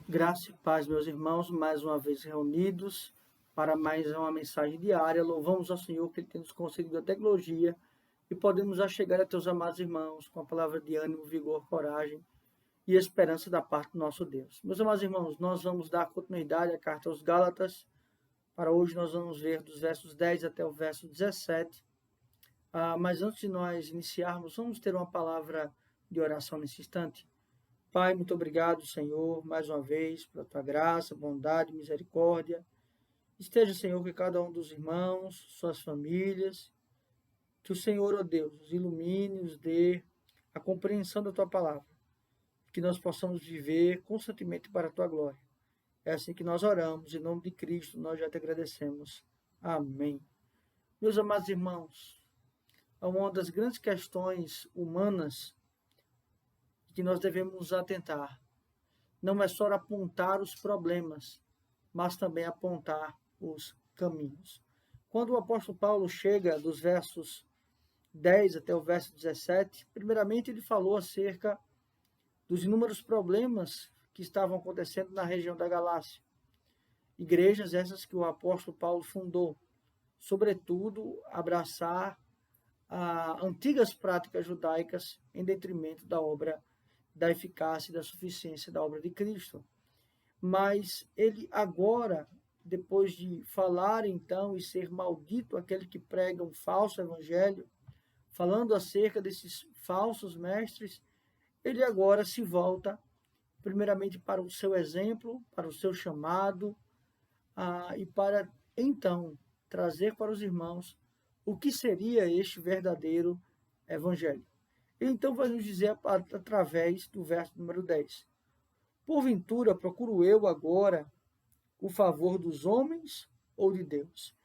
Graça e paz, meus irmãos, mais uma vez reunidos para mais uma mensagem diária. Louvamos ao Senhor que Ele tem nos concedido a tecnologia e podemos já chegar a teus amados irmãos com a palavra de ânimo, vigor, coragem e esperança da parte do nosso Deus. Meus amados irmãos, nós vamos dar continuidade à carta aos Gálatas. Para hoje nós vamos ver dos versos 10 até o verso 17. Mas antes de nós iniciarmos, vamos ter uma palavra de oração nesse instante. Pai, muito obrigado, Senhor, mais uma vez, pela tua graça, bondade, misericórdia. Esteja, Senhor, que cada um dos irmãos, suas famílias, que o Senhor, ó Deus, os ilumine, os dê a compreensão da tua palavra, que nós possamos viver constantemente para a tua glória. É assim que nós oramos, em nome de Cristo, nós já te agradecemos. Amém. Meus amados irmãos, uma das grandes questões humanas que nós devemos nos atentar não é só apontar os problemas, mas também apontar os caminhos. Quando o apóstolo Paulo chega dos versos 10 até o verso 17, primeiramente ele falou acerca dos inúmeros problemas que estavam acontecendo na região da Galácia. Igrejas essas que o apóstolo Paulo fundou, sobretudo abraçar antigas práticas judaicas em detrimento da obra da eficácia e da suficiência da obra de Cristo. Mas ele agora, depois de falar então e ser maldito aquele que prega um falso evangelho, falando acerca desses falsos mestres, ele agora se volta primeiramente para o seu exemplo, para o seu chamado, e para então trazer para os irmãos o que seria este verdadeiro evangelho. Então vai nos dizer através do verso número 10. Porventura procuro eu agora o favor dos homens ou de Deus?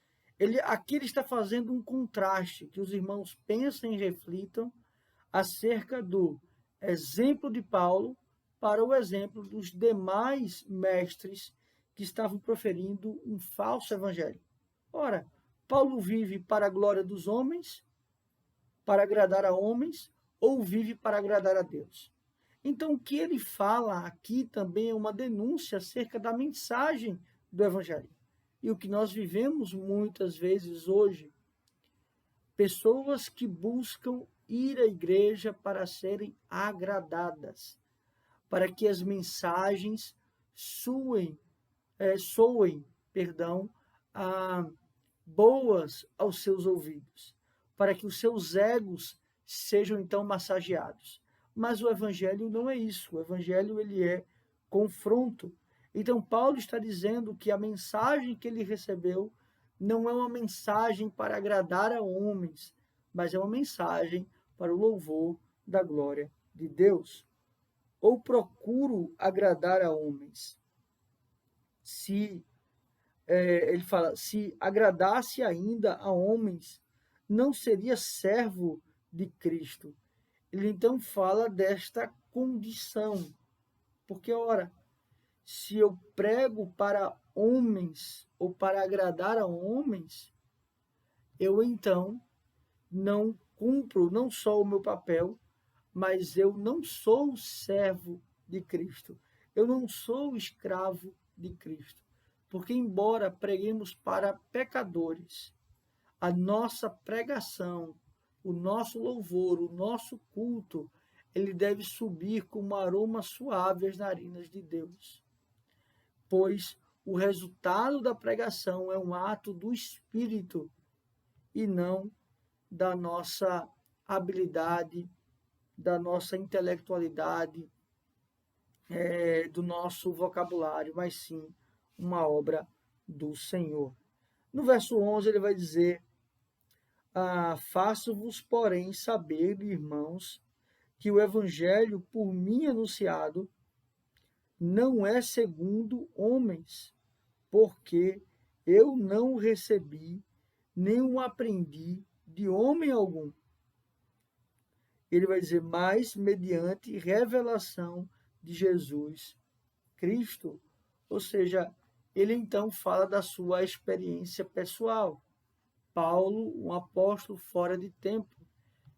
Aqui ele está fazendo um contraste, que os irmãos pensem e reflitam acerca do exemplo de Paulo para o exemplo dos demais mestres que estavam proferindo um falso evangelho. Ora, Paulo vive para a glória dos homens, para agradar a homens, ou vive para agradar a Deus? Então, o que ele fala aqui também é uma denúncia acerca da mensagem do Evangelho. E o que nós vivemos muitas vezes hoje, pessoas que buscam ir à igreja para serem agradadas, para que as mensagens soem, boas aos seus ouvidos, para que os seus egos sejam então massageados. Mas o evangelho não é isso. O evangelho ele é confronto. Então Paulo está dizendo que a mensagem que ele recebeu não é uma mensagem para agradar a homens, mas é uma mensagem para o louvor da glória de Deus. Ou procuro agradar a homens? Ele fala, se agradasse ainda a homens, não seria servo de Cristo. Ele então fala desta condição, porque, ora, se eu prego para homens ou para agradar a homens, eu então não cumpro não só o meu papel, mas eu não sou servo de Cristo. Eu não sou escravo de Cristo. Porque, embora preguemos para pecadores, a nossa pregação, o nosso louvor, o nosso culto, ele deve subir como aroma suave às narinas de Deus. Pois o resultado da pregação é um ato do Espírito e não da nossa habilidade, da nossa intelectualidade, do nosso vocabulário, mas sim uma obra do Senhor. No verso 11 ele vai dizer: faço-vos, porém, saber, irmãos, que o evangelho por mim anunciado não é segundo homens, porque eu não o recebi, nem o aprendi de homem algum. Ele vai dizer, mas mediante revelação de Jesus Cristo. Ou seja, ele então fala da sua experiência pessoal. Paulo, um apóstolo fora de tempo,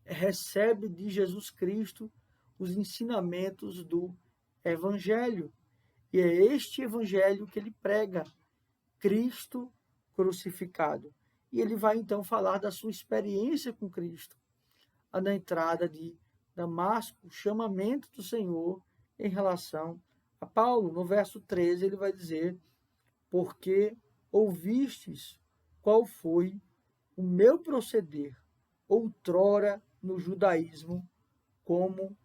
recebe de Jesus Cristo os ensinamentos do Evangelho. E é este evangelho que ele prega, Cristo crucificado. E ele vai então falar da sua experiência com Cristo, na entrada de Damasco, o chamamento do Senhor em relação a Paulo. No verso 13, ele vai dizer: porque ouvistes qual foi o meu proceder outrora no judaísmo, como,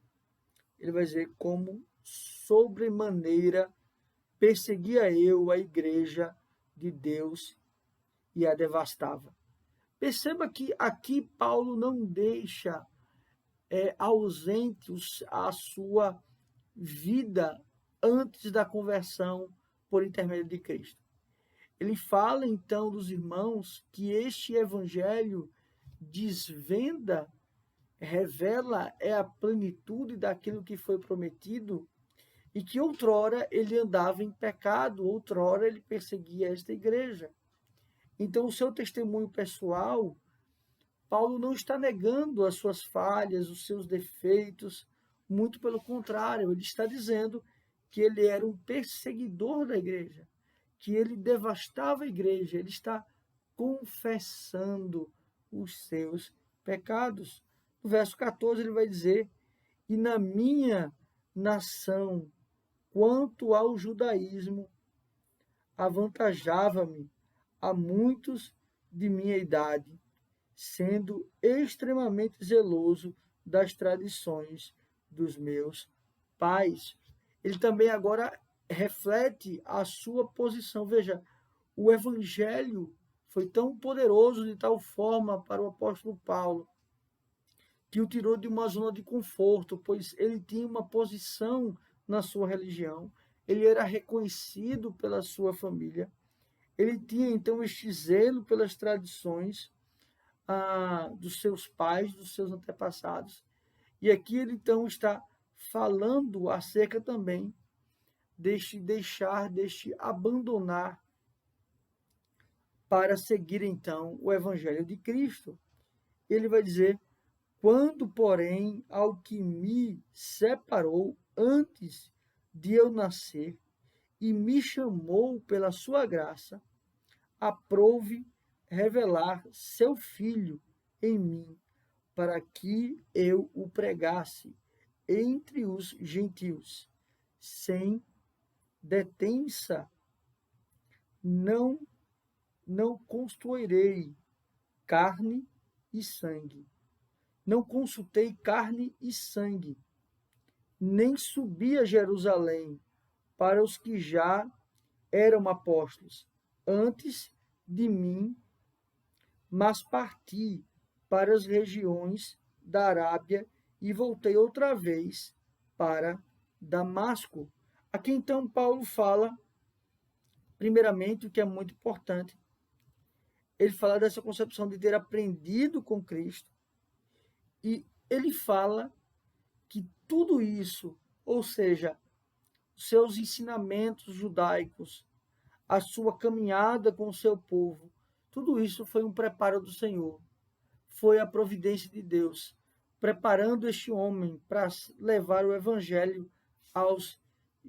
ele vai dizer, como sobremaneira perseguia eu a igreja de Deus e a devastava. Perceba que aqui Paulo não deixa ausente a sua vida antes da conversão por intermédio de Cristo. Ele fala então dos irmãos que este evangelho desvenda, revela a plenitude daquilo que foi prometido e que outrora ele andava em pecado, outrora ele perseguia esta igreja. Então, o seu testemunho pessoal, Paulo não está negando as suas falhas, os seus defeitos, muito pelo contrário, ele está dizendo que ele era um perseguidor da igreja, que ele devastava a igreja, ele está confessando os seus pecados. No verso 14 ele vai dizer: e na minha nação, quanto ao judaísmo, avantajava-me a muitos de minha idade, sendo extremamente zeloso das tradições dos meus pais. Ele também agora reflete a sua posição. Veja, o evangelho foi tão poderoso de tal forma para o apóstolo Paulo que o tirou de uma zona de conforto, pois ele tinha uma posição na sua religião, ele era reconhecido pela sua família, ele tinha então este zelo pelas tradições dos seus pais, dos seus antepassados. E aqui ele então está falando acerca também deste deixar, deste abandonar para seguir então o evangelho de Cristo. Ele vai dizer: quando, porém, ao que me separou antes de eu nascer e me chamou pela sua graça, aprouve revelar seu Filho em mim, para que eu o pregasse entre os gentios, sem detença, não construirei carne e sangue. Não consultei carne e sangue, nem subi a Jerusalém para os que já eram apóstolos antes de mim, mas parti para as regiões da Arábia e voltei outra vez para Damasco. Aqui então Paulo fala, primeiramente, o que é muito importante. Ele fala dessa concepção de ter aprendido com Cristo, e ele fala que tudo isso, ou seja, seus ensinamentos judaicos, a sua caminhada com o seu povo, tudo isso foi um preparo do Senhor. Foi a providência de Deus, preparando este homem para levar o evangelho aos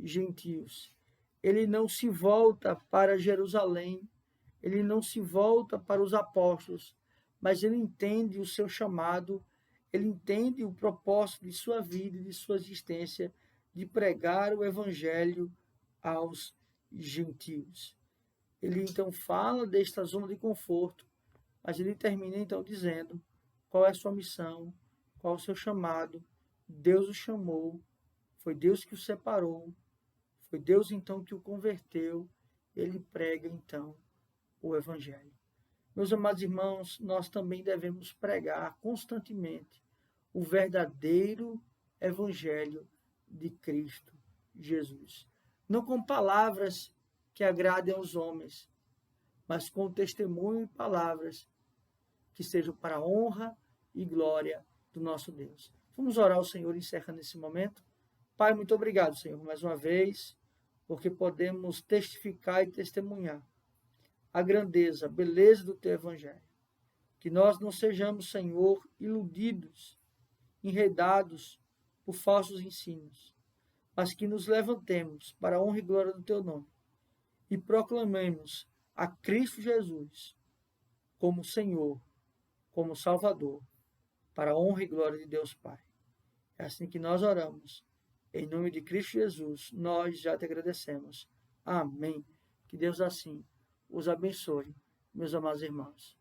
gentios. Ele não se volta para Jerusalém, ele não se volta para os apóstolos, mas ele entende o seu chamado, ele entende o propósito de sua vida e de sua existência, de pregar o evangelho aos gentios. Ele então fala desta zona de conforto, mas ele termina então dizendo qual é a sua missão, qual é o seu chamado. Deus o chamou, foi Deus que o separou, foi Deus então que o converteu. Ele prega então o evangelho. Meus amados irmãos, nós também devemos pregar constantemente o verdadeiro evangelho de Cristo Jesus. Não com palavras que agradem aos homens, mas com testemunho e palavras que sejam para a honra e glória do nosso Deus. Vamos orar ao Senhor encerrando nesse momento. Pai, muito obrigado, Senhor, mais uma vez, porque podemos testificar e testemunhar a grandeza, a beleza do Teu Evangelho. Que nós não sejamos, Senhor, iludidos, enredados por falsos ensinos, mas que nos levantemos para a honra e glória do teu nome e proclamemos a Cristo Jesus como Senhor, como Salvador, para a honra e glória de Deus Pai. É assim que nós oramos. Em nome de Cristo Jesus, nós já te agradecemos. Amém. Que Deus assim os abençoe, meus amados irmãos.